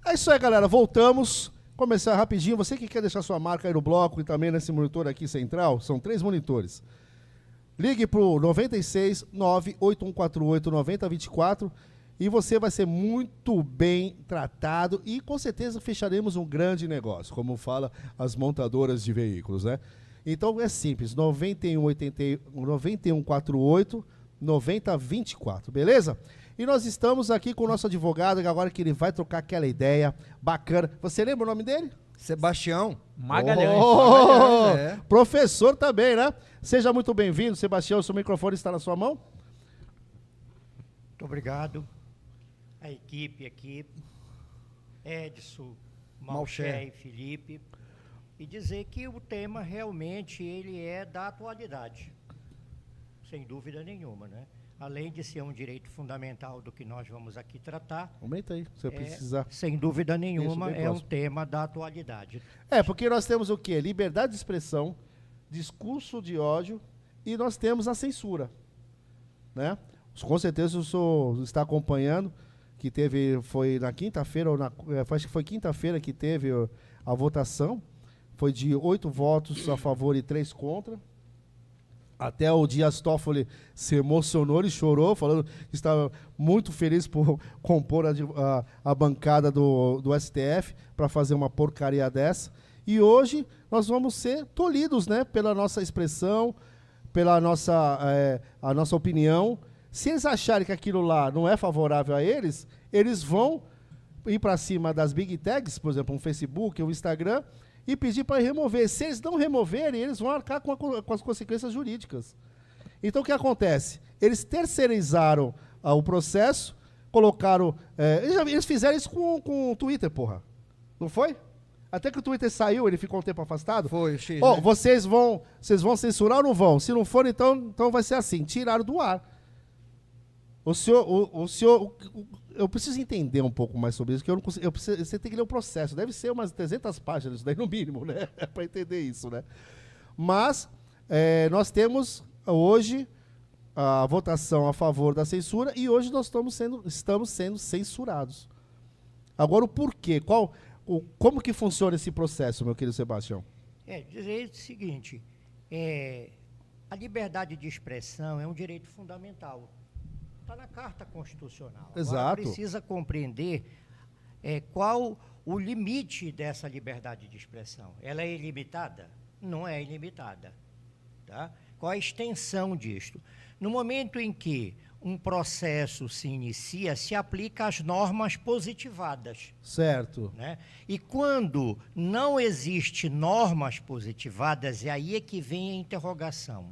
É isso aí, galera. Voltamos. Começar rapidinho. Você que quer deixar sua marca aí no bloco e também nesse monitor aqui central, são 3 monitores. Ligue para o 96 98148 9024 e você vai ser muito bem tratado e com certeza fecharemos um grande negócio, como fala as montadoras de veículos, né? Então é simples, 9148 9024, beleza? E nós estamos aqui com o nosso advogado, agora que ele vai trocar aquela ideia bacana. Você lembra o nome dele? Sebastião Magalhães. Magalhães, Professor também, né? Seja muito bem-vindo, Sebastião. Seu microfone está na sua mão. Muito obrigado. A equipe aqui, Edson, Malché e Felipe. E dizer que o tema realmente ele é da atualidade. Sem dúvida nenhuma, né? Além de ser um direito fundamental do que nós vamos aqui tratar. Aumenta aí, se eu precisar. Sem dúvida nenhuma, é um tema da atualidade. É, porque nós temos o quê? Liberdade de expressão, discurso de ódio e nós temos a censura, né? Com certeza o senhor está acompanhando, que foi na quinta-feira, acho que foi quinta-feira que teve a votação, foi de 8 votos a favor e 3 contra. Até o Dias Toffoli se emocionou e chorou, falando que estava muito feliz por compor a bancada do STF para fazer uma porcaria dessa. E hoje nós vamos ser tolhidos, né, pela nossa expressão, pela a nossa opinião. Se eles acharem que aquilo lá não é favorável a eles, eles vão ir para cima das big techs, por exemplo, um Facebook, um Instagram, e pedir para remover. Se eles não removerem, eles vão arcar com as consequências jurídicas. Então, o que acontece? Eles terceirizaram o processo, colocaram... eles fizeram isso com o Twitter, porra. Não foi? Até que o Twitter saiu, ele ficou um tempo afastado. Foi, o X, né? né? Vocês vão censurar ou não vão? Se não for, então vai ser assim, tiraram do ar. O senhor, eu preciso entender um pouco mais sobre isso, que eu não consigo, você tem que ler o processo, deve ser umas 300 páginas, isso daí no mínimo, né? Para entender isso, né? Mas nós temos hoje a votação a favor da censura e hoje nós estamos sendo censurados. Agora o porquê? Como que funciona esse processo, meu querido Sebastião? Dizer o seguinte, a liberdade de expressão é um direito fundamental. Está na Carta Constitucional. Exato. Agora precisa compreender qual o limite dessa liberdade de expressão. Ela é ilimitada? Não é ilimitada. Tá? Qual a extensão disto? No momento em que um processo se inicia, se aplica as normas positivadas. Certo. Né? E quando não existe normas positivadas, é aí que vem a interrogação.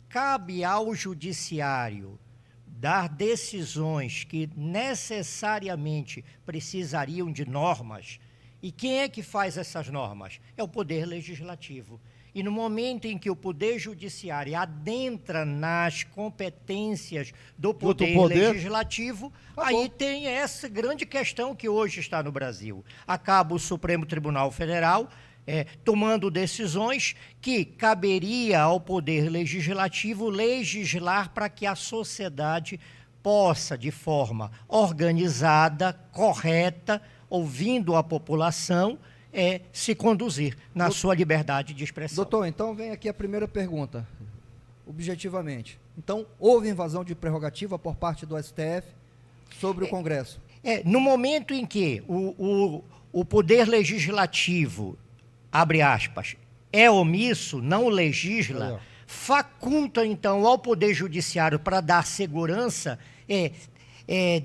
Cabe ao judiciário dar decisões que necessariamente precisariam de normas. E quem é que faz essas normas? É o Poder Legislativo. E no momento em que o Poder Judiciário adentra nas competências do Poder Legislativo, aí tem essa grande questão que hoje está no Brasil. Acaba o Supremo Tribunal Federal tomando decisões que caberia ao Poder Legislativo legislar para que a sociedade possa, de forma organizada, correta, ouvindo a população, se conduzir na sua liberdade de expressão. Doutor, então vem aqui a primeira pergunta, objetivamente. Então, houve invasão de prerrogativa por parte do STF sobre o Congresso? No momento em que o Poder Legislativo, abre aspas, é omisso, não legisla, faculta, então, ao Poder Judiciário para dar segurança,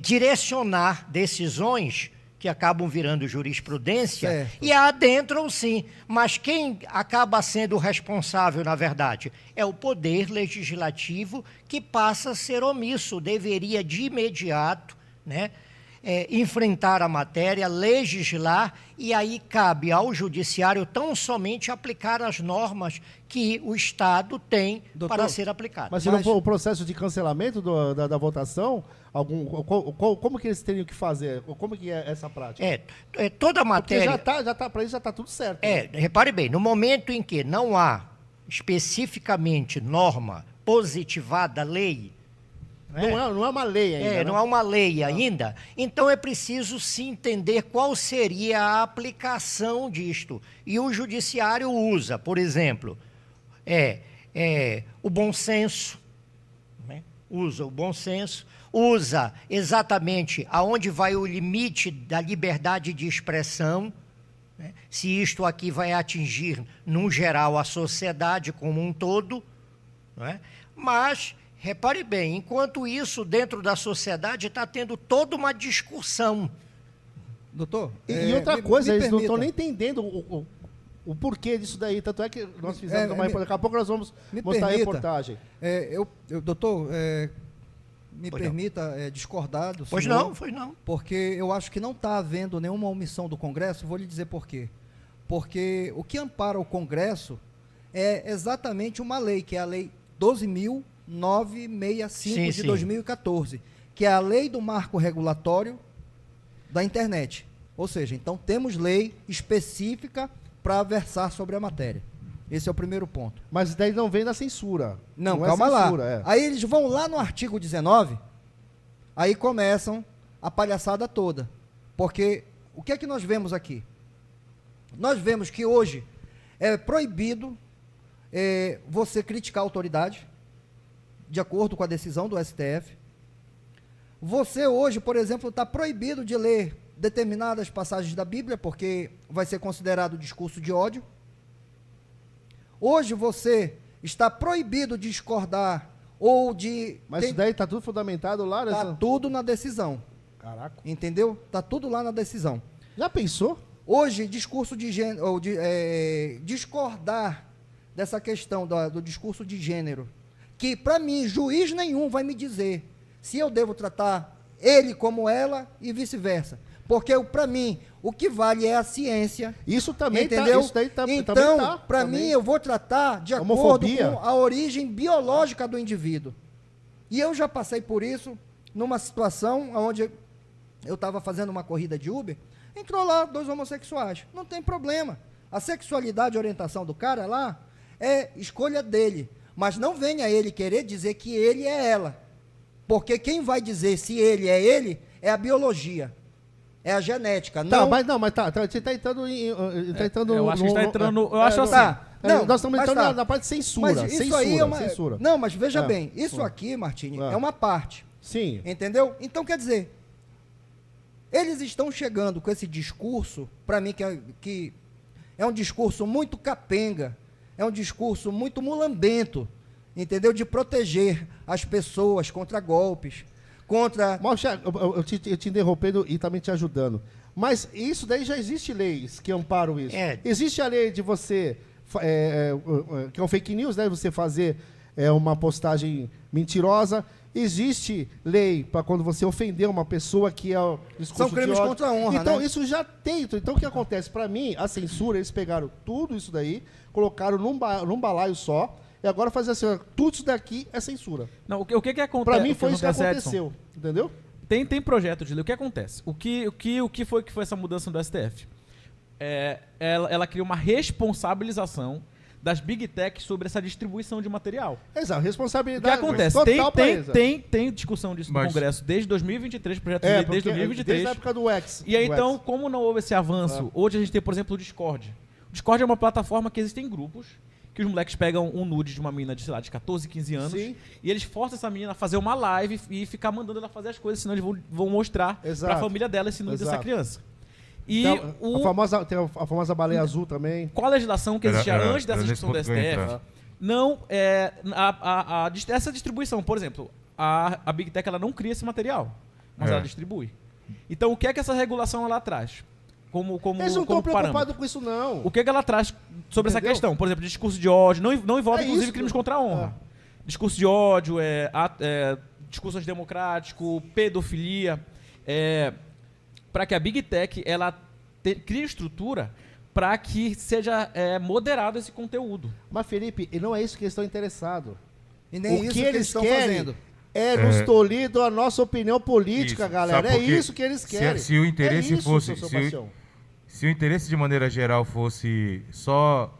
direcionar decisões que acabam virando jurisprudência, certo, e adentram sim. Mas quem acaba sendo responsável, na verdade, é o Poder Legislativo, que passa a ser omisso, deveria de imediato, né, enfrentar a matéria, legislar, e aí cabe ao Judiciário tão somente aplicar as normas que o Estado tem, doutor, para ser aplicado. Mas se não for o processo de cancelamento da votação, como que eles teriam que fazer? Como que é essa prática? Toda a matéria... Para isso já está tudo certo. Né? Repare bem, no momento em que não há especificamente norma positivada, lei, Não é uma lei ainda. Não é uma lei ainda. Então é preciso se entender qual seria a aplicação disto. E o judiciário usa, por exemplo, o bom senso, né? Usa o bom senso, usa exatamente aonde vai o limite da liberdade de expressão, né? Se isto aqui vai atingir, no geral, a sociedade como um todo, né? Mas, repare bem, enquanto isso, dentro da sociedade, está tendo toda uma discussão. Doutor, E outra coisa, eles não estão nem entendendo o porquê disso daí. Tanto é que nós fizemos daqui a pouco nós vamos mostrar a reportagem. Doutor, me permita discordar do Pois senhor. Pois não. Porque eu acho que não está havendo nenhuma omissão do Congresso, vou lhe dizer por quê. Porque o que ampara o Congresso é exatamente uma lei, que é a Lei 12.965 de 2014, que é a Lei do Marco Regulatório da Internet. Ou seja, então temos lei específica para versar sobre a matéria. Esse é o primeiro ponto. Mas daí não vem da censura. Não calma lá. Aí eles vão lá no artigo 19, aí começam a palhaçada toda. Porque o que é que nós vemos aqui? Nós vemos que hoje é proibido você criticar a autoridade, de acordo com a decisão do STF. Você hoje, por exemplo, está proibido de ler determinadas passagens da Bíblia, porque vai ser considerado discurso de ódio. Hoje você está proibido de discordar ou de... Mas isso daí está tudo fundamentado lá? Está tudo na decisão. Caraca. Entendeu? Está tudo lá na decisão. Já pensou? Hoje, discurso de gênero, ou discordar dessa questão do discurso de gênero, que para mim, juiz nenhum vai me dizer se eu devo tratar ele como ela e vice-versa. Porque para mim, o que vale é a ciência. Isso também entendeu? Isso daí então, para mim, eu vou tratar de acordo com a origem biológica do indivíduo. E eu já passei por isso numa situação onde eu estava fazendo uma corrida de Uber, entrou lá 2 homossexuais. Não tem problema. A sexualidade e orientação do cara lá é escolha dele. Mas não venha ele querer dizer que ele é ela. Porque quem vai dizer se ele é a biologia. É a genética. Tá, mas você está entrando em... eu acho que está entrando... Eu acho assim... Nós estamos entrando na parte de censura. Mas isso censura, aí é uma... censura. Não, mas veja bem. Isso aqui, Martini, é uma parte. Sim. Entendeu? Então, quer dizer, eles estão chegando com esse discurso, para mim, que é um discurso muito capenga, é um discurso muito mulambento, entendeu? De proteger as pessoas contra golpes, contra... Eu te interrompendo e também te ajudando. Mas isso daí já existe leis que amparam isso. Existe a lei de você, que é um fake news, né? Você fazer uma postagem mentirosa. Existe lei para quando você ofender uma pessoa que é o discurso São crimes de ódio. contra a honra, então, né? isso já tem. Então, o que acontece? Para mim, a censura, eles pegaram tudo isso daí, colocaram num balaio só, e agora fazem assim, tudo isso daqui é censura. Não, o que acontece? Para mim, foi isso que acontece, aconteceu. Edson, entendeu? Tem projeto de lei. O que acontece? O que foi essa mudança do STF? Ela cria uma responsabilização das Big Tech sobre essa distribuição de material. Exato, O responsabilidade que acontece? Tem discussão disso no Congresso desde 2023, projeto de lei desde 2023. Desde a época do X. E aí, então, como não houve esse avanço, hoje a gente tem, por exemplo, o Discord. O Discord é uma plataforma que existem grupos, que os moleques pegam um nude de uma menina de, sei lá, de 14, 15 anos, Sim. e eles forçam essa menina a fazer uma live e ficar mandando ela fazer as coisas, senão eles vão mostrar pra família dela esse nude dessa criança. E tem a famosa baleia azul também. Qual a legislação que existia antes dessa discussão do STF? Não, essa distribuição, por exemplo, a Big Tech ela não cria esse material, mas ela distribui. Então, o que é que essa regulação ela traz? Eles não estão preocupados com isso, não. O que é que ela traz sobre essa questão? Por exemplo, discurso de ódio, não envolve, inclusive, crimes contra a honra. Discurso de ódio, discurso antidemocrático, pedofilia, para que a Big Tech ela crie estrutura para que seja moderado esse conteúdo. Mas, Felipe, não é isso que eles estão interessados. E nem o isso que eles estão querem fazendo. É nos tolido a nossa opinião política, galera. É isso que eles querem. Se o interesse fosse... Se o interesse de maneira geral fosse só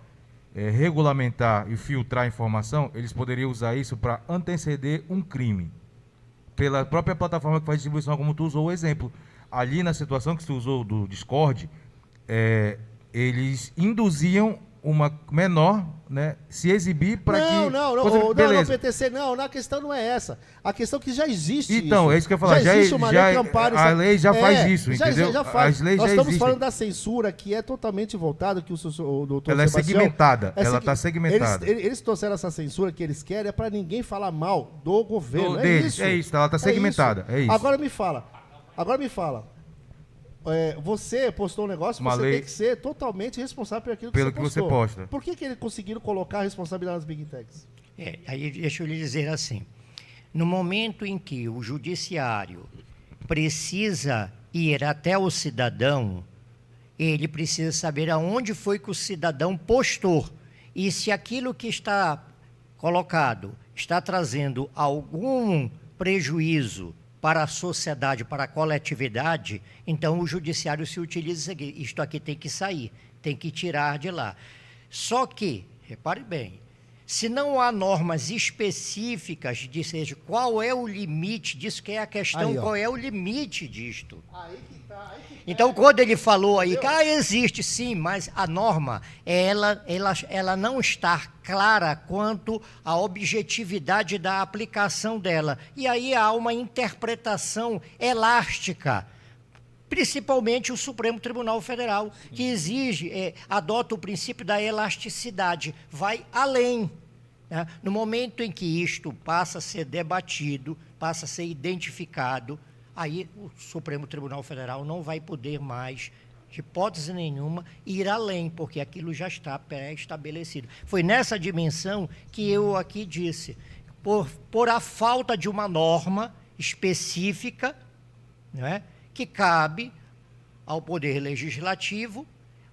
regulamentar e filtrar a informação, eles poderiam usar isso para anteceder um crime. pela própria plataforma que faz distribuição, como tu usou o exemplo. Ali na situação que tu usou do Discord, eles induziam uma menor, né, se exibir para que... Não, PTC, a questão não é essa. A questão é que já existe então, é isso que eu ia falar. Já existe uma lei que ampara... A lei já faz isso, entendeu? Já faz. As leis Nós já estamos existem. falando da censura, que é totalmente voltada, que o doutor Ela Sebastião... é segmentada, ela está segmentada. Eles trouxeram essa censura que eles querem, é para ninguém falar mal do governo. Deles, é isso, ela está segmentada, é isso. Agora me fala, você postou um negócio, você tem que ser totalmente responsável por aquilo que você postou. Pelo que você posta. Por que eles conseguiram colocar a responsabilidade nas Big Techs? Aí deixa eu lhe dizer assim, no momento em que o judiciário precisa ir até o cidadão, ele precisa saber aonde foi que o cidadão postou. E se aquilo que está colocado está trazendo algum prejuízo para a sociedade, para a coletividade, então o judiciário se utiliza aqui. Isto aqui tem que sair, tem que tirar de lá. Só que, repare bem, se não há normas específicas de seja qual é o limite disso, que é a questão, qual é o limite disto. Aí que tá. Então, quando ele falou aí que existe sim, mas a norma, ela não está clara quanto à objetividade da aplicação dela. E aí há uma interpretação elástica, principalmente o Supremo Tribunal Federal, que exige, adota o princípio da elasticidade, vai além. Né? No momento em que isto passa a ser debatido, passa a ser identificado, aí o Supremo Tribunal Federal não vai poder mais, de hipótese nenhuma, ir além, porque aquilo já está pré-estabelecido. Foi nessa dimensão que eu aqui disse, por a falta de uma norma específica, não é, que cabe ao Poder Legislativo,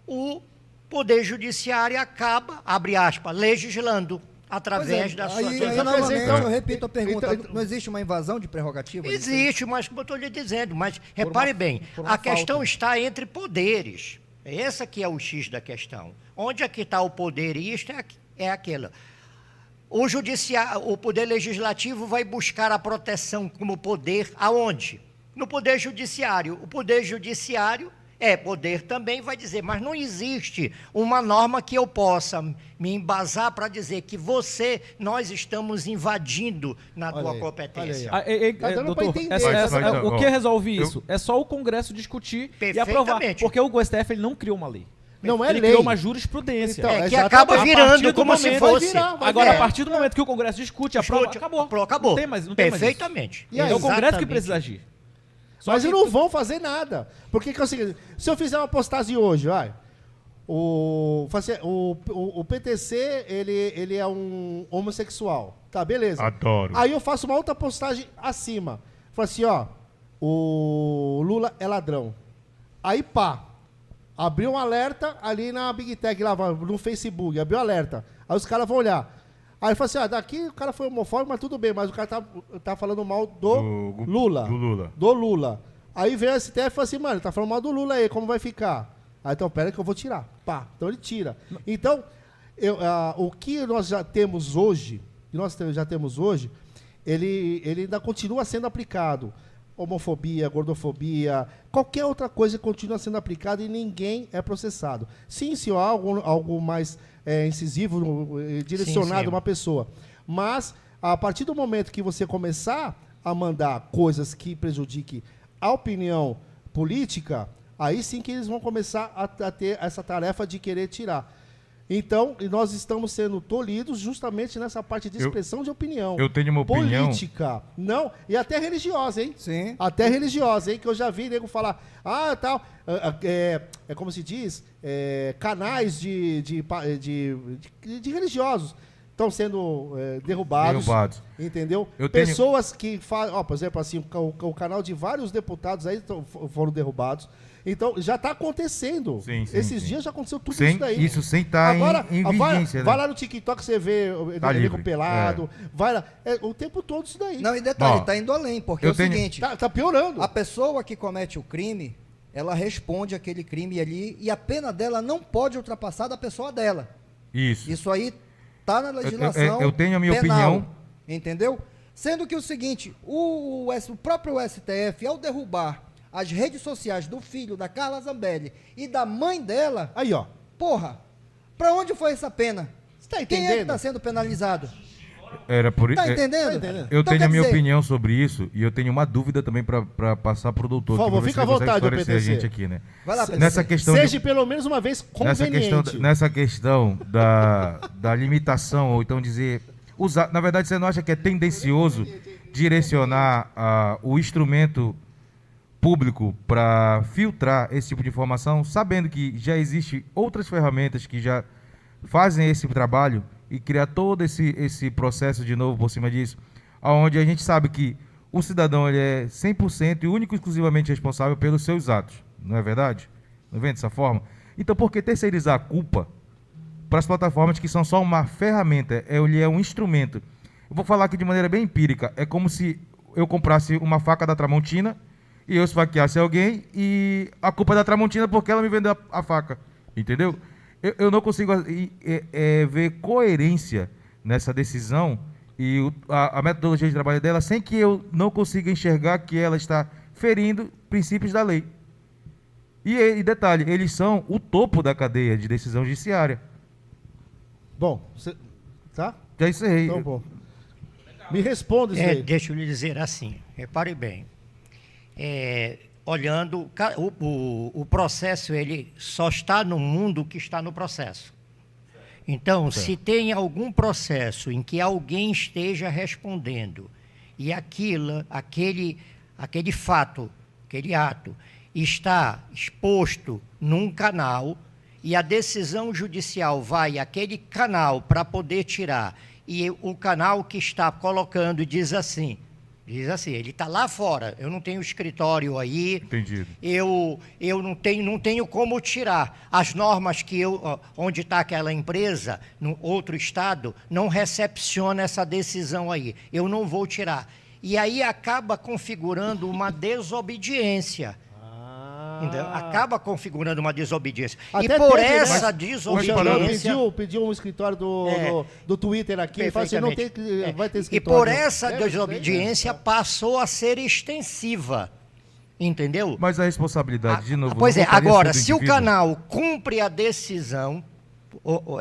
o Poder Judiciário acaba, abre aspas, legislando. Através da sua... novamente, eu repito a pergunta, não existe uma invasão de prerrogativa? Existe, mas como eu estou lhe dizendo, mas repare bem, a questão está entre poderes. Essa que é o X da questão. Onde é que está o poder? E isto é aquilo. O Poder Legislativo vai buscar a proteção como poder aonde? No Poder Judiciário. O Poder Judiciário poder também, vai dizer, mas não existe uma norma que eu possa me embasar para dizer que nós estamos invadindo na tua competência. Doutor, o que resolve isso? É só o Congresso discutir e aprovar, porque o STF ele não criou uma lei. Não é ele lei. criou uma jurisprudência. Então, que acaba virando como se fosse. Agora, a partir do momento que o Congresso discute, aprova, acabou. Não tem mais Perfeitamente. Mais isso. É o Congresso que precisa agir. Mas eles não vão fazer nada. Porque que é o seguinte, se eu fizer uma postagem hoje, o PTC, ele é um homossexual. Tá, beleza. Adoro. Aí eu faço uma outra postagem acima. Falo assim, o Lula é ladrão. Aí, abriu um alerta ali na Big Tech, lá no Facebook, abriu um alerta. Aí os caras vão olhar. Aí eu falo assim, daqui o cara foi homofóbico, mas tudo bem, mas o cara tá falando mal do Lula. Do Lula. Aí vem o STF e fala assim, mano, ele tá falando mal do Lula aí, como vai ficar? Aí então, pera que eu vou tirar. Então ele tira. Então, o que nós já temos hoje, ele ainda continua sendo aplicado. Homofobia, gordofobia, qualquer outra coisa continua sendo aplicada e ninguém é processado. Sim, se há algo mais incisivo, direcionado a uma pessoa. Mas, a partir do momento que você começar a mandar coisas que prejudiquem a opinião política, aí sim que eles vão começar a ter essa tarefa de querer tirar. Então, nós estamos sendo tolhidos justamente nessa parte de expressão de opinião. Eu tenho uma opinião... Política. Não, e até religiosa, hein? Sim. Até religiosa, hein? Que eu já vi nego falar, tal... como se diz? Canais de religiosos estão sendo derrubados. Entendeu? Pessoas que fazem... por exemplo, assim, o canal de vários deputados aí foram derrubados. Então, já está acontecendo. Esses dias já aconteceu tudo isso daí. Isso sem estar em vigência. Vai lá no TikTok, você vê nego pelado. Vai lá. O tempo todo isso daí. Não, e detalhe, está indo além, porque é o seguinte... Tá piorando. A pessoa que comete o crime, ela responde aquele crime ali e a pena dela não pode ultrapassar da pessoa dela. Isso. Isso aí está na legislação eu tenho a minha penal, opinião. entendeu? Sendo que o seguinte, o próprio STF, ao derrubar as redes sociais do filho da Carla Zambelli e da mãe dela... Aí, ó. Porra, pra onde foi essa pena? Você tá entendendo? Quem é que tá sendo penalizado? Era por Tá entendendo? Eu Então, tenho a minha quer dizer, opinião sobre isso e eu tenho uma dúvida também para passar para o doutor. Por favor, que fica à ele consegue vontade, esclarecer a PTC. gente aqui, né? Vai lá, PTC. Nessa questão Seja pelo menos uma vez conveniente. nessa questão da limitação, ou então dizer... usar, na verdade, você não acha que é tendencioso direcionar o instrumento público para filtrar esse tipo de informação, sabendo que já existem outras ferramentas que já fazem esse trabalho e criar todo esse processo de novo por cima disso, onde a gente sabe que o cidadão ele é 100% e único e exclusivamente responsável pelos seus atos, não é verdade? Não vem dessa forma? Então, por que terceirizar a culpa para as plataformas que são só uma ferramenta, ele é um instrumento? Eu vou falar aqui de maneira bem empírica, é como se eu comprasse uma faca da Tramontina e eu esfaqueasse alguém e a culpa é da Tramontina porque ela me vendeu a faca, entendeu? Eu não consigo ver coerência nessa decisão e a metodologia de trabalho dela sem que eu não consiga enxergar que ela está ferindo princípios da lei. E detalhe, eles são o topo da cadeia de decisão judiciária. Bom, você... Tá? Já encerrei. Então, bom. Me responda isso aí. Deixa eu lhe dizer assim, repare bem. Olhando, o processo, ele só está no mundo que está no processo. Então, se tem algum processo em que alguém esteja respondendo e aquele fato, aquele ato, está exposto num canal e a decisão judicial vai àquele canal para poder tirar, e o canal que está colocando diz assim, ele está lá fora, eu não tenho escritório aí. Entendido. Eu não tenho como tirar. As normas onde está aquela empresa, no outro estado, não recepciona essa decisão aí. Eu não vou tirar. E aí acaba configurando uma desobediência. Entendeu? Acaba configurando uma desobediência. Até e por teve, né? essa desobediência... Pediu um escritório do Twitter aqui, ele falou assim, não tem, vai ter E escritório. por essa desobediência passou a ser extensiva. Entendeu? Mas a responsabilidade, de novo... Pois não é, voltaria agora, a ser do se o indivíduo? canal cumpre a decisão...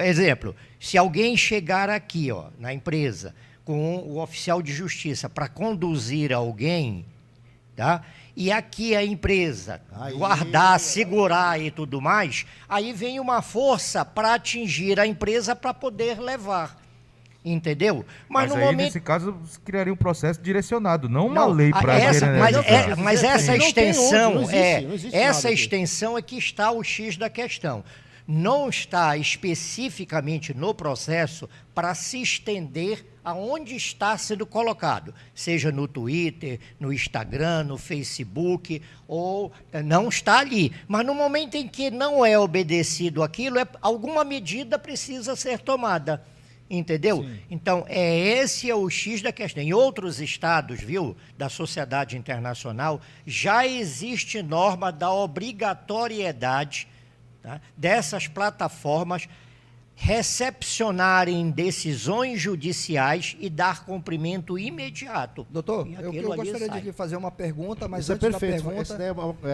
exemplo, se alguém chegar aqui, na empresa, com o oficial de justiça para conduzir alguém, tá? E aqui a empresa guardar, segurar e tudo mais, aí vem uma força para atingir a empresa para poder levar. Entendeu? Mas no aí, momento... nesse caso, criaria um processo direcionado, não uma lei para... Mas essa extensão, não existe essa extensão é que está o X da questão. Não está especificamente no processo para se estender aonde está sendo colocado, seja no Twitter, no Instagram, no Facebook, ou não está ali. Mas no momento em que não é obedecido aquilo, alguma medida precisa ser tomada. Entendeu? Sim. Então, esse é o X da questão. Em outros estados, da sociedade internacional, já existe norma da obrigatoriedade, tá, dessas plataformas recepcionarem decisões judiciais e dar cumprimento imediato. Doutor, eu gostaria de lhe fazer uma pergunta, mas antes da pergunta,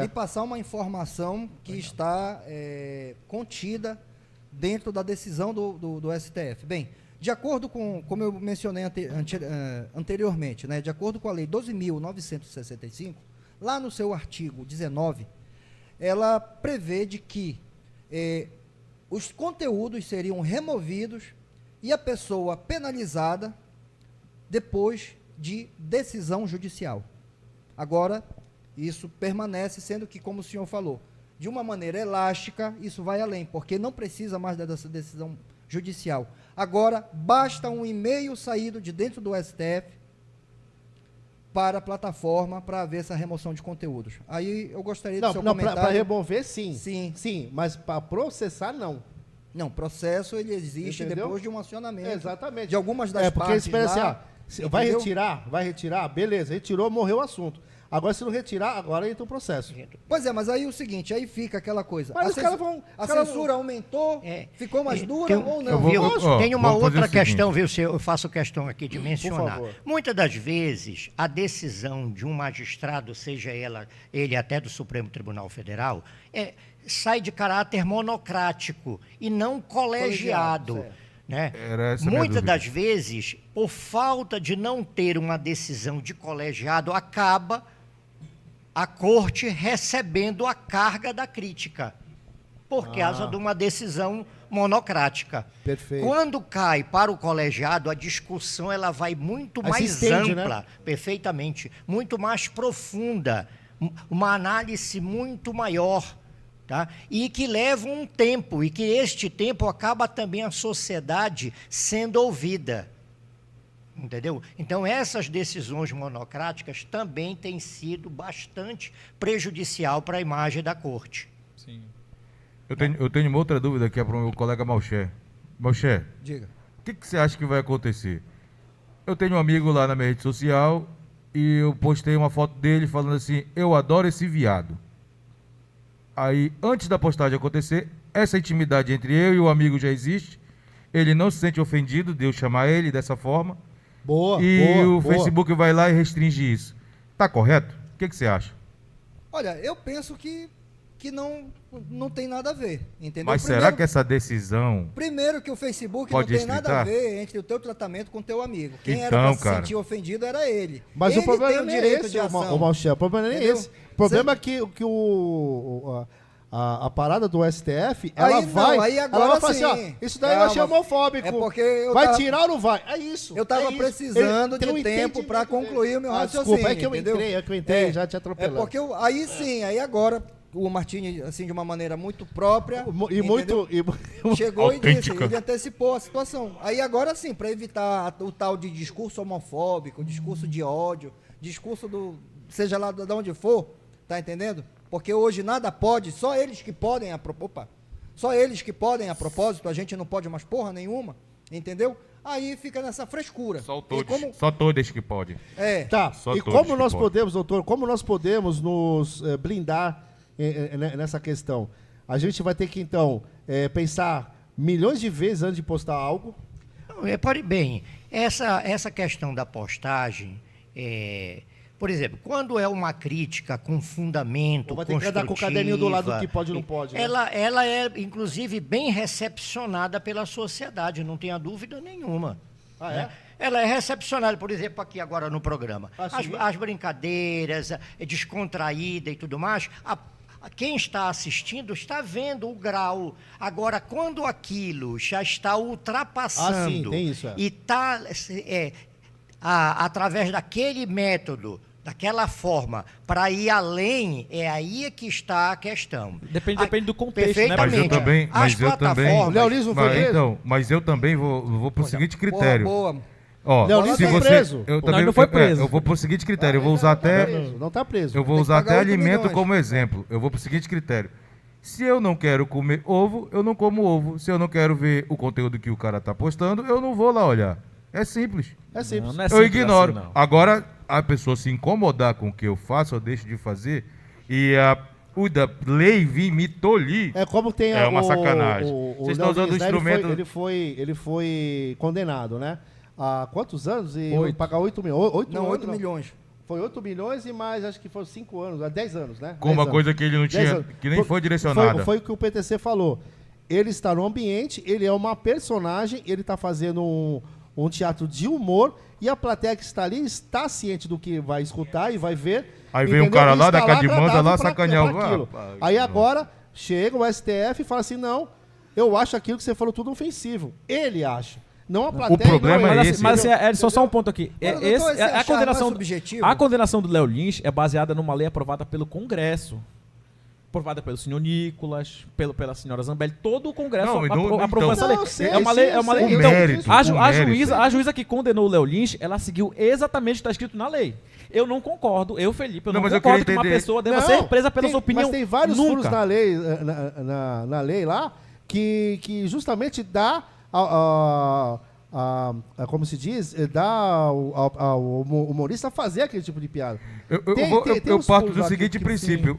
e passar uma informação que está contida dentro da decisão do STF. Bem, de acordo com, como eu mencionei anteriormente, né, de acordo com a Lei 12.965, lá no seu artigo 19, ela prevê de que os conteúdos seriam removidos e a pessoa penalizada depois de decisão judicial. Agora, isso permanece, sendo que, como o senhor falou, de uma maneira elástica, isso vai além, porque não precisa mais dessa decisão judicial. Agora, basta um e-mail saído de dentro do STF para a plataforma para haver essa remoção de conteúdos. Aí eu gostaria do seu comentário. Para remover, sim. Sim, mas para processar, não. Não, processo ele existe, entendeu? Depois de um acionamento. Exatamente. De algumas das partes porque espera lá, assim, vai retirar, beleza, retirou, morreu o assunto. Agora, se não retirar, agora entra o processo. Pois é, mas aí o seguinte, aí fica aquela coisa. Mas os caras vão... A censura aumentou, ficou mais dura ou não? Tem uma outra questão, viu? Eu faço questão aqui de mencionar. Muitas das vezes, a decisão de um magistrado, seja ele até do Supremo Tribunal Federal, sai de caráter monocrático e não colegiado. Né? Muitas das vezes, por falta de não ter uma decisão de colegiado, acaba a corte recebendo a carga da crítica, por causa de uma decisão monocrática. Perfeito. Quando cai para o colegiado, a discussão ela vai muito mais ampla, perfeitamente, muito mais profunda, uma análise muito maior. Tá? E que leva um tempo, e que este tempo acaba também a sociedade sendo ouvida. Entendeu? Então, essas decisões monocráticas também têm sido bastante prejudicial para a imagem da corte. Sim. Eu tenho uma outra dúvida que é para o meu colega Malcher. Malcher, diga. O que você acha que vai acontecer? Eu tenho um amigo lá na minha rede social e eu postei uma foto dele falando assim, eu adoro esse viado. Aí, antes da postagem acontecer, essa intimidade entre eu e o amigo já existe. Ele não se sente ofendido de eu chamar ele dessa forma. Facebook vai lá e restringe isso. Tá correto? O que você acha? Olha, eu penso que não tem nada a ver, entendeu? Mas será que essa decisão... Primeiro que o Facebook pode não tem nada a ver entre o teu tratamento com o teu amigo. Quem era pra se sentir ofendido era ele. Mas ele o problema tem o nem é direito esse, de ação. o Malcher. O problema nem é esse. O problema é que a parada do STF, ela vai falar assim, ó, isso daí eu achei homofóbico. É porque vai tirar ou não vai? É isso. Eu estava precisando de tempo para concluir o meu raciocínio. Desculpa, é que eu entrei, já te atropelando. É porque aí sim, aí agora o Martini, assim, de uma maneira muito própria, chegou e disse, ele antecipou a situação. Aí agora sim, para evitar o tal de discurso homofóbico, discurso de ódio, discurso seja lá de onde for, tá entendendo? Porque hoje nada pode, só eles que podem a propósito, a gente não pode mais porra nenhuma, entendeu? Aí fica nessa frescura. Só todos que podem. Tá, e como nós podemos, doutor, nos blindar nessa questão? A gente vai ter que, então, pensar milhões de vezes antes de postar algo? Bem, essa questão da postagem, por exemplo, quando é uma crítica com fundamento, vai ter que andar com o caderninho do lado do que pode e não pode. Né? Ela é, inclusive, bem recepcionada pela sociedade, não tenha dúvida nenhuma. É? Ela é recepcionada, por exemplo, aqui agora no programa. As brincadeiras, descontraída e tudo mais, quem está assistindo está vendo o grau. Agora, quando aquilo já está ultrapassando tem isso, e está através daquele método, daquela forma, para ir além, é aí que está a questão. Depende do contexto, né? Mas eu também vou para o seguinte critério. Boa. Leonis foi preso. Não foi preso. Eu vou para o seguinte critério. Eu vou usar até... Não está preso. Eu vou usar até alimento como exemplo. Eu vou para o seguinte critério. Se eu não quero comer ovo, eu não como ovo. Se eu não quero ver o conteúdo que o cara está postando, eu não vou lá olhar. É simples. É simples. Não é eu ignoro. Assim, não. Agora, a pessoa se incomodar com o que eu faço, eu deixo de fazer. E a lei vir me tolir. É como tem uma sacanagem. Vocês estão usando o instrumento. Ele foi condenado, né? Há quantos anos? E pagar 8 milhões. 8 milhões. Foi 8 milhões e mais, acho que foram 5 anos, 10 anos, né? Com uma coisa que ele não tinha, que nem foi direcionada. Foi o que o PTC falou. Ele está no ambiente, ele é uma personagem, ele está fazendo um teatro de humor e a plateia que está ali está ciente do que vai escutar e vai ver. Aí vem um cara lá da Cadimanda lá sacanear o Aí agora chega o STF e fala assim, não, eu acho aquilo que você falou tudo ofensivo. Ele acha. Não a plateia. O problema é esse. Mas só um ponto aqui. A condenação do Léo Lins é baseada numa lei aprovada pelo Congresso. Aprovada pelo senhor Nicolas, pela senhora Zambelli, todo o Congresso aprovou essa lei. É uma lei. Então, a juíza que condenou o Léo Lins, ela seguiu exatamente o que está escrito na lei. Eu não concordo, Felipe, eu não concordo que uma pessoa deva ser presa pela sua opinião. Mas tem vários furos na lei, na lei lá que justamente dá como se diz, dá ao humorista fazer aquele tipo de piada. Eu parto do seguinte princípio.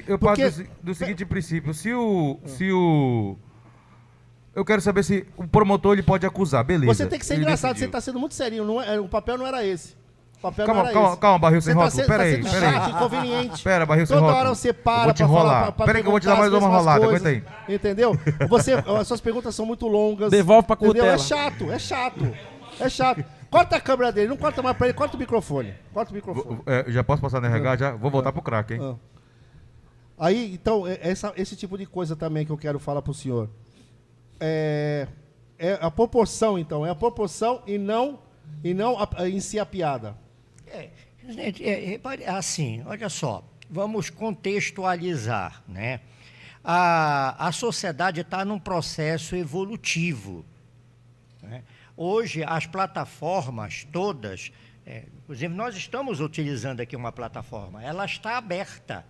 Eu parto do seguinte princípio. Eu quero saber se o promotor ele pode acusar, beleza. Você tem que ser engraçado, você está sendo muito serinho. O papel não era esse. Calma, Barril sem rótulo. Peraí. Inconveniente. Pera, Barril sem rótulo. Toda hora você para vou te enrolar. Peraí que eu vou te dar mais uma rolada, aguenta aí. Entendeu? As suas perguntas são muito longas. Devolve pra curtela. É chato. Corta a câmera dele, não corta mais pra ele, corta o microfone. Já posso passar no RH? Já? Vou voltar pro craque, hein? Aí, então, esse tipo de coisa também que eu quero falar pro senhor. É a proporção, então. É a proporção e não em si a piada. Assim, olha só, vamos contextualizar, né? A sociedade está num processo evolutivo, né? Hoje, as plataformas todas, inclusive nós estamos utilizando aqui uma plataforma, ela está aberta,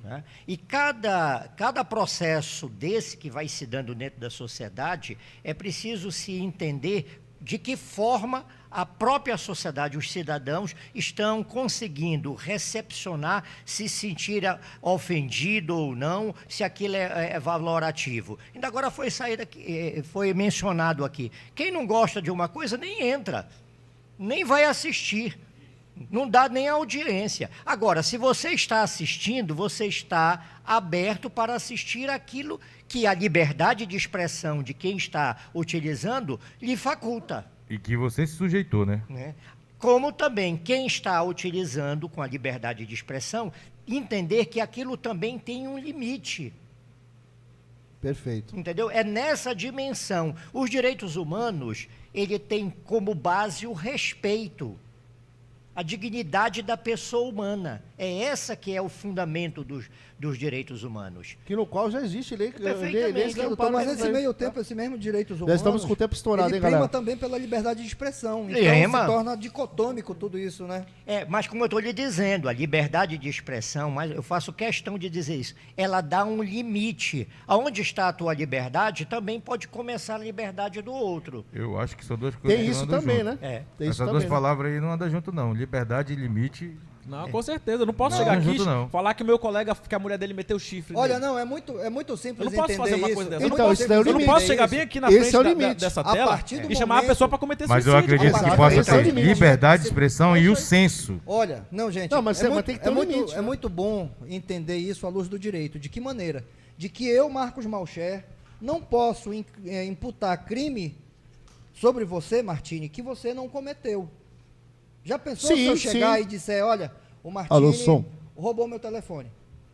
né? E cada processo desse que vai se dando dentro da sociedade, é preciso se entender de que forma a própria sociedade, os cidadãos, estão conseguindo recepcionar, se sentir ofendido ou não, se aquilo é valorativo. Ainda agora foi mencionado aqui, quem não gosta de uma coisa nem entra, nem vai assistir, não dá nem audiência. Agora, se você está assistindo, você está aberto para assistir aquilo que a liberdade de expressão de quem está utilizando lhe faculta. E que você se sujeitou, né? Como também quem está utilizando com a liberdade de expressão, entender que aquilo também tem um limite. Perfeito. Entendeu? É nessa dimensão. Os direitos humanos, ele tem como base o respeito, a dignidade da pessoa humana. É essa que é o fundamento dos direitos humanos. Que no qual já existe lei. Perfeitamente. Mas nesse meio tempo, esse mesmo direitos humanos... Já estamos com o tempo estourado, hein, galera? Ele prima também pela liberdade de expressão. Então se torna dicotômico tudo isso, né? Mas como eu estou lhe dizendo, a liberdade de expressão, mas eu faço questão de dizer isso, ela dá um limite. Aonde está a tua liberdade, também pode começar a liberdade do outro. Eu acho que são duas coisas que não andam junto. Tem isso também, né? Essas duas palavras aí não andam junto, não. Liberdade e limite... Não, com certeza. Eu não posso chegar aqui e falar que o meu colega, que a mulher dele meteu o chifre. Olha, não, é muito simples entender isso. Eu não posso fazer uma coisa dessa. Então, eu não posso chegar bem aqui na frente dessa tela e chamar a pessoa para cometer suicídio. Mas eu acredito que possa ter liberdade de expressão e o senso. Olha, não, gente, mas tem que ter um limite. É muito bom entender isso à luz do direito. De que maneira? De que eu, Marcos Malcher, não posso imputar crime sobre você, Martini, que você não cometeu. Já pensou se eu chegar e disser, olha, o Martini roubou meu telefone?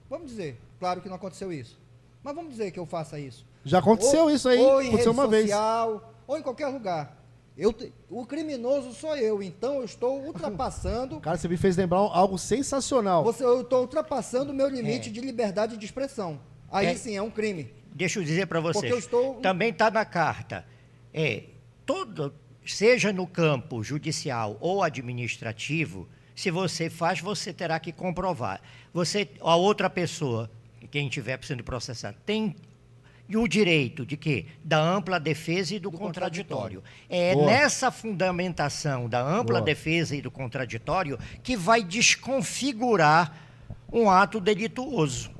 Vamos dizer, claro que não aconteceu isso, mas vamos dizer que eu faça isso. Já aconteceu isso aí, ou em rede social, ou em qualquer lugar. O criminoso sou eu, então eu estou ultrapassando... Cara, você me fez lembrar algo sensacional. Eu estou ultrapassando o meu limite de liberdade de expressão. Aí sim, é um crime. Deixa eu dizer para vocês, também está na carta, seja no campo judicial ou administrativo, se você faz, você terá que comprovar. A outra pessoa, quem estiver precisando processar, tem o direito de quê? Da ampla defesa e do contraditório. Nessa fundamentação da ampla defesa e do contraditório que vai desconfigurar um ato delituoso.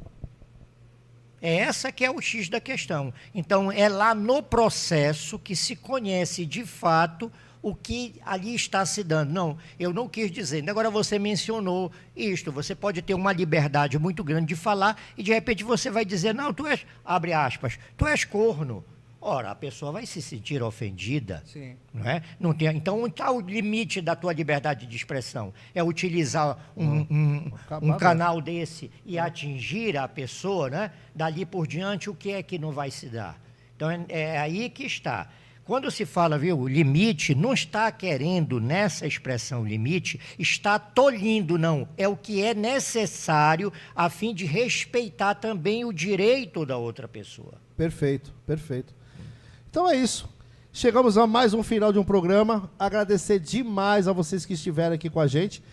É essa que é o X da questão. Então, é lá no processo que se conhece de fato o que ali está se dando. Não, eu não quis dizer. Agora você mencionou isto. Você pode ter uma liberdade muito grande de falar e, de repente, você vai dizer, não, tu és, abre aspas, tu és corno. Ora, a pessoa vai se sentir ofendida. Sim. Não é? Não tem, então, onde está o limite da tua liberdade de expressão? É utilizar um canal desse e atingir a pessoa, né? Dali por diante, o que é que não vai se dar? Então, é aí que está. Quando se fala, viu, limite, não está querendo, nessa expressão limite, está tolhindo, não. É o que é necessário a fim de respeitar também o direito da outra pessoa. Perfeito, perfeito. Então é isso. Chegamos a mais um final de um programa. Agradecer demais a vocês que estiveram aqui com a gente.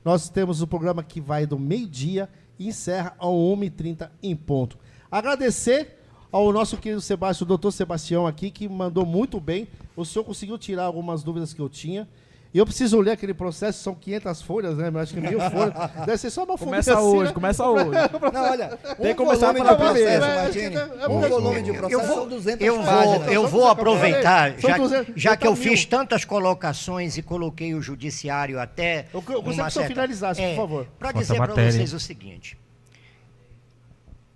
Nós temos o programa que vai do meio-dia e encerra às 1h30 em ponto. Agradecer ao nosso querido Sebastião, o doutor Sebastião aqui, que mandou muito bem. O senhor conseguiu tirar algumas dúvidas que eu tinha. E eu preciso ler aquele processo, são 500 folhas, né? Acho que 1000 folhas. Deve ser só uma folha. Começa assim, hoje, né? começa hoje. Não, olha, Tem que começar pela primeira. Um volume de processo são 200 páginas. Eu vou aproveitar, já que eu 200 fiz tantas colocações e coloquei o judiciário até... Eu gostaria que o senhor finalizasse, por favor. Para dizer para vocês o seguinte.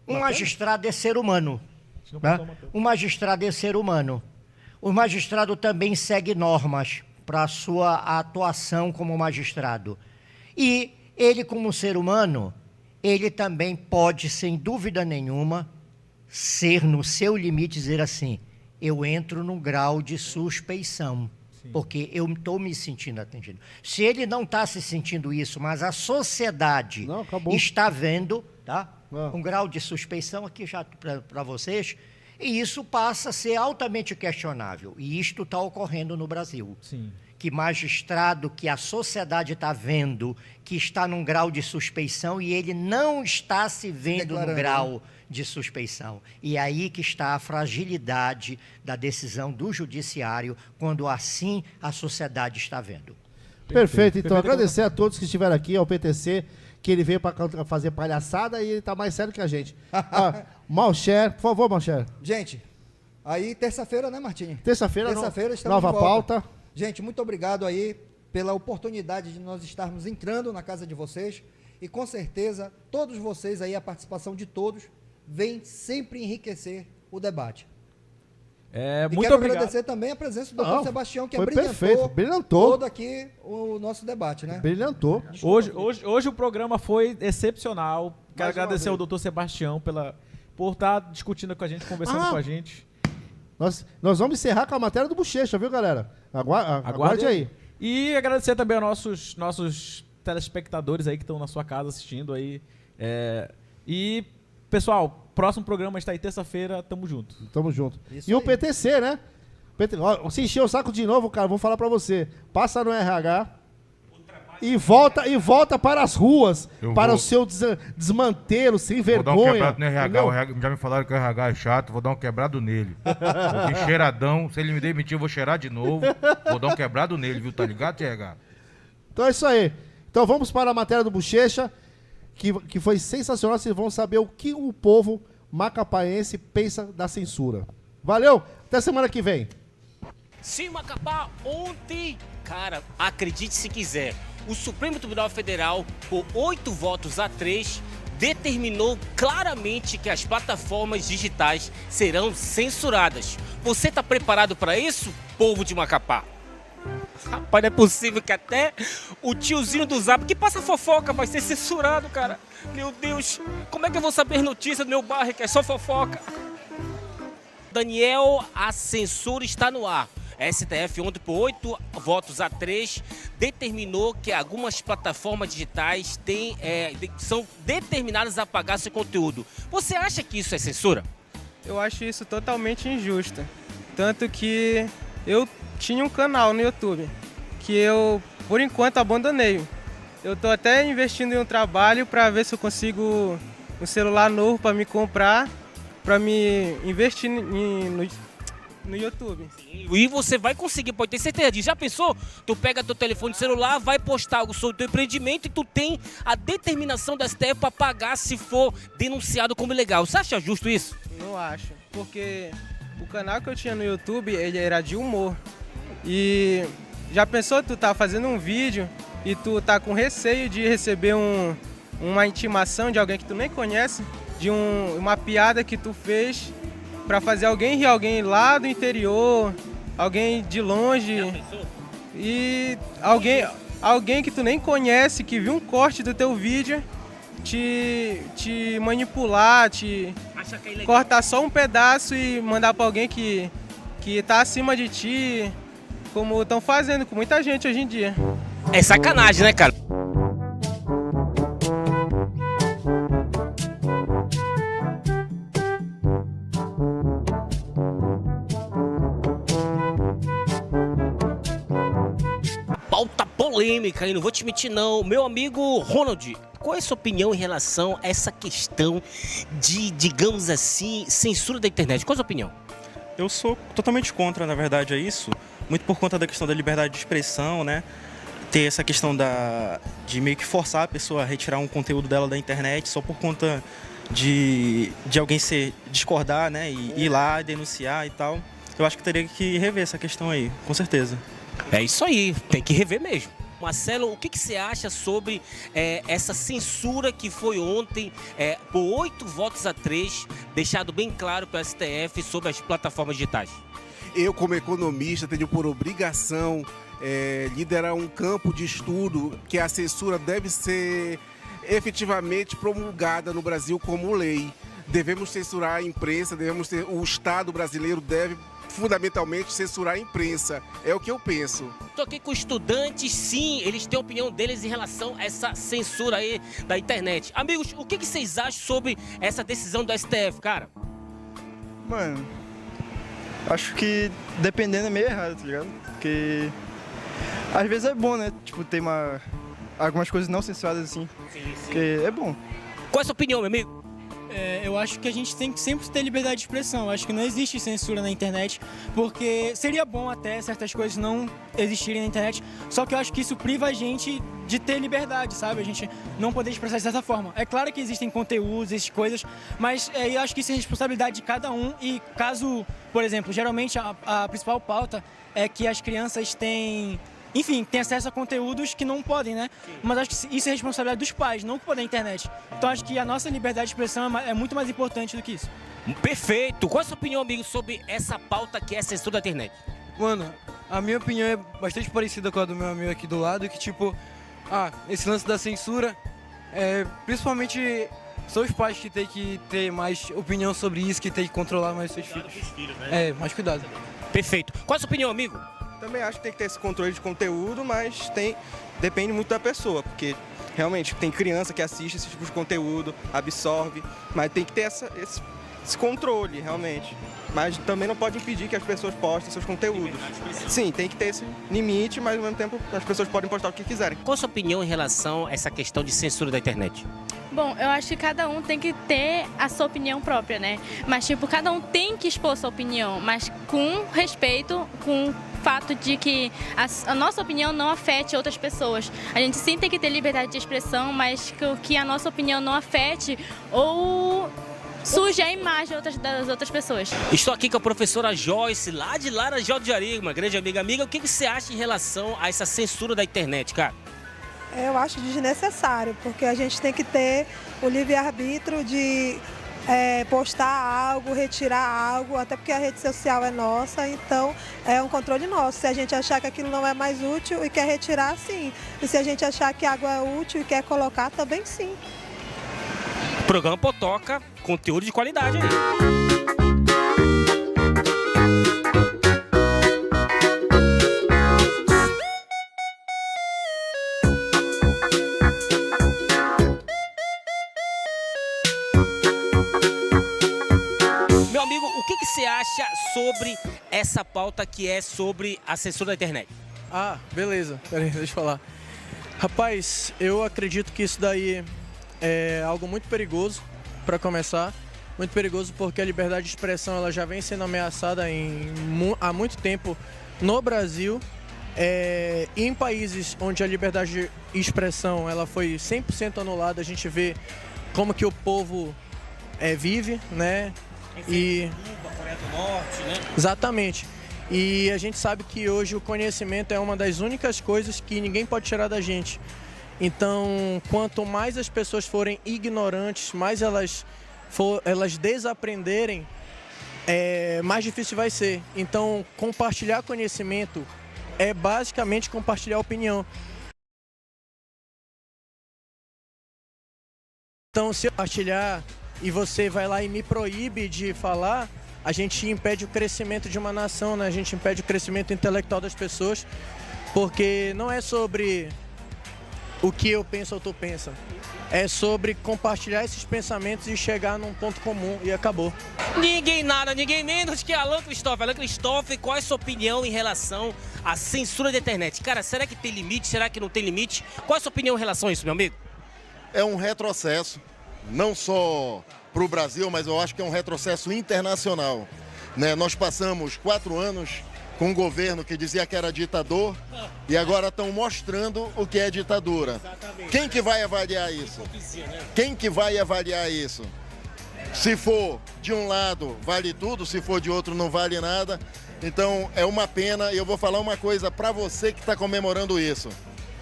Um magistrado é ser humano. Né? Um magistrado é ser humano. O magistrado também segue normas para a sua atuação como magistrado. E ele, como ser humano, ele também pode, sem dúvida nenhuma, ser no seu limite, dizer assim, eu entro num grau de suspeição, porque eu estou me sentindo atendido. Se ele não está se sentindo isso, mas a sociedade está vendo, tá? Um grau de suspeição aqui já para vocês, e isso passa a ser altamente questionável. E isto está ocorrendo no Brasil. Sim. Que magistrado que a sociedade está vendo que está num grau de suspeição e ele não está se vendo no grau de suspeição. E aí que está a fragilidade da decisão do judiciário, quando assim a sociedade está vendo. Perfeito. Então, agradecer a todos que estiveram aqui, ao PTC, que ele veio para fazer palhaçada e ele está mais sério que a gente. Malcher, por favor, Malcher. Gente, aí terça-feira, né, Martinho? Terça-feira, estamos nova de volta. pauta. Gente, muito obrigado aí pela oportunidade de nós estarmos entrando na casa de vocês e com certeza todos vocês aí, a participação de todos, vem sempre enriquecer o debate. Muito quero obrigado. agradecer também a presença do Dr. Sebastião, que brilhantou todo aqui o nosso debate, né? Brilhantou. Hoje o programa foi excepcional. Quero agradecer ao Dr. Sebastião por estar discutindo com a gente, conversando com a gente. Nós vamos encerrar com a matéria do Bochecha, viu, galera? Aguarde aí. E agradecer também aos nossos telespectadores aí que estão na sua casa assistindo aí. E, pessoal, próximo programa está aí terça-feira, tamo junto. Tamo junto. Isso e aí. o PTC, né? Se encher o saco de novo, cara, vou falar pra você. Passa no RH e volta para as ruas, o seu desmantelo, sem vergonha. Vou dar um quebrado no RH, já me falaram que o RH é chato, vou dar um quebrado nele. Porque cheiradão, se ele me demitir, eu vou cheirar de novo. Vou dar um quebrado nele, viu? Tá ligado, RH? Então é isso aí. Então vamos para a matéria do Bochecha, que foi sensacional. Vocês vão saber o que o povo macapaense pensa da censura. Valeu, até semana que vem. Sim, Macapá, ontem, cara, acredite se quiser, o Supremo Tribunal Federal, por 8-3, determinou claramente que as plataformas digitais serão censuradas. Você está preparado para isso, povo de Macapá? Rapaz, não é possível que até o tiozinho do Zap, que passa fofoca, vai ser censurado, cara. Meu Deus, como é que eu vou saber notícia do meu bairro, que é só fofoca? Daniel, a censura está no ar. A STF ontem, por 8-3, determinou que algumas plataformas digitais são determinadas a pagar seu conteúdo. Você acha que isso é censura? Eu acho isso totalmente injusto. Tanto que eu tinha um canal no YouTube que eu, por enquanto, abandonei. Eu estou até investindo em um trabalho para ver se eu consigo um celular novo para me comprar, para me investir no YouTube. Sim, e você vai conseguir, pode ter certeza disso. Já pensou? Tu pega teu telefone celular, vai postar algo sobre o teu empreendimento e tu tem a determinação da STF para pagar se for denunciado como ilegal. Você acha justo isso? Não acho, porque o canal que eu tinha no YouTube, ele era de humor. E já pensou tu tá fazendo um vídeo e tu tá com receio de receber uma intimação de alguém que tu nem conhece, de uma piada que tu fez para fazer alguém rir, alguém lá do interior, alguém de longe, e alguém que tu nem conhece, que viu um corte do teu vídeo, te manipular, cortar só um pedaço e mandar para alguém que tá acima de ti, como estão fazendo com muita gente hoje em dia. É sacanagem, né, cara? Pauta polêmica, e não vou te mentir não. Meu amigo Ronald, qual é a sua opinião em relação a essa questão de, digamos assim, censura da internet? Qual é a sua opinião? Eu sou totalmente contra, na verdade, a isso, muito por conta da questão da liberdade de expressão, né? Ter essa questão de meio que forçar a pessoa a retirar um conteúdo dela da internet só por conta de alguém discordar, né? E ir lá denunciar e tal. Eu acho que teria que rever essa questão aí, com certeza. É isso aí, tem que rever mesmo. Marcelo, o que você acha sobre essa censura que foi ontem, por 8-3, deixado bem claro pelo STF sobre as plataformas digitais? Eu, como economista, tenho por obrigação liderar um campo de estudo que a censura deve ser efetivamente promulgada no Brasil como lei. Devemos censurar a imprensa, o Estado brasileiro deve fundamentalmente censurar a imprensa. É o que eu penso. Estou aqui com estudantes, sim, eles têm a opinião deles em relação a essa censura aí da internet. Amigos, o que vocês acham sobre essa decisão do STF, cara? Mano, acho que dependendo é meio errado, tá ligado? Porque às vezes é bom, né? Tipo, ter algumas coisas não censuradas assim. Sim. Porque é bom. Qual é a sua opinião, meu amigo? Eu acho que a gente tem que sempre ter liberdade de expressão. Eu acho que não existe censura na internet, porque seria bom até certas coisas não existirem na internet, só que eu acho que isso priva a gente de ter liberdade, sabe? A gente não poder expressar de certa forma. É claro que existem conteúdos, existem coisas, mas eu acho que isso é responsabilidade de cada um e caso, por exemplo, geralmente a principal pauta é que as crianças têm... Enfim, tem acesso a conteúdos que não podem, né? Sim. Mas acho que isso é responsabilidade dos pais, não culpa da internet. Então acho que a nossa liberdade de expressão é muito mais importante do que isso. Perfeito! Qual é a sua opinião, amigo, sobre essa pauta que é a censura da internet? Mano, a minha opinião é bastante parecida com a do meu amigo aqui do lado, que tipo, esse lance da censura, principalmente são os pais que tem que ter mais opinião sobre isso, que tem que controlar mais seus filhos. Né? Mais cuidado. Perfeito. Qual é a sua opinião, amigo? Também acho que tem que ter esse controle de conteúdo, mas depende muito da pessoa, porque realmente tem criança que assiste esse tipo de conteúdo, absorve, mas tem que ter esse controle, realmente. Mas também não pode impedir que as pessoas postem seus conteúdos. Sim, tem que ter esse limite, mas ao mesmo tempo as pessoas podem postar o que quiserem. Qual a sua opinião em relação a essa questão de censura da internet? Bom, eu acho que cada um tem que ter a sua opinião própria, né? Mas, cada um tem que expor sua opinião, mas com respeito, com o fato de que a nossa opinião não afete outras pessoas. A gente sim tem que ter liberdade de expressão, mas que a nossa opinião não afete ou suje a imagem das outras pessoas. Estou aqui com a professora Joyce, lá de Laranjal do Jari, uma grande amiga. Amiga, o que você acha em relação a essa censura da internet, cara? Eu acho desnecessário, porque a gente tem que ter o livre-arbítrio de postar algo, retirar algo, até porque a rede social é nossa, então é um controle nosso. Se a gente achar que aquilo não é mais útil e quer retirar, sim. E se a gente achar que algo é útil e quer colocar, também sim. Programa Potoca, conteúdo de qualidade aí. Meu amigo, o que você acha sobre essa pauta que é sobre a censura da internet? Beleza. Peraí, deixa eu falar. Rapaz, eu acredito que isso daí é algo muito perigoso, para começar. Muito perigoso porque a liberdade de expressão ela já vem sendo ameaçada há muito tempo no Brasil. E em países onde a liberdade de expressão ela foi 100% anulada, a gente vê como que o povo vive, né? Cuba, Coreia do Norte, né? Exatamente. E a gente sabe que hoje o conhecimento é uma das únicas coisas que ninguém pode tirar da gente. Então, quanto mais as pessoas forem ignorantes, mais elas desaprenderem, mais difícil vai ser. Então, compartilhar conhecimento é basicamente compartilhar opinião. Então, se eu compartilhar e você vai lá e me proíbe de falar, a gente impede o crescimento de uma nação, né? A gente impede o crescimento intelectual das pessoas, porque não é sobre o que eu penso ou tu pensa. É sobre compartilhar esses pensamentos e chegar num ponto comum e acabou. Ninguém nada, ninguém menos que Alan Cristóvão. Alan Cristóvão, qual é a sua opinião em relação à censura da internet? Cara, será que tem limite? Será que não tem limite? Qual é a sua opinião em relação a isso, meu amigo? é um retrocesso, não só para o Brasil, mas eu acho que é um retrocesso internacional, né? Nós passamos 4 anos com um governo que dizia que era ditador e agora estão mostrando o que é ditadura. Quem que vai avaliar isso? Quem que vai avaliar isso? Se for de um lado, vale tudo, se for de outro, não vale nada. Então, é uma pena e eu vou falar uma coisa para você que está comemorando isso.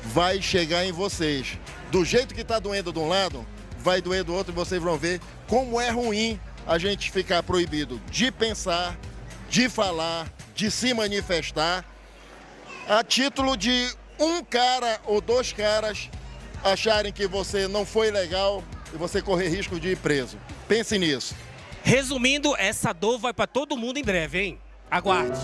Vai chegar em vocês. Do jeito que está doendo de um lado, vai doer do outro e vocês vão ver como é ruim a gente ficar proibido de pensar, de falar, de se manifestar, a título de um cara ou 2 caras acharem que você não foi legal e você correr risco de ir preso. Pense nisso. Resumindo, essa dor vai para todo mundo em breve, hein? Aguarde.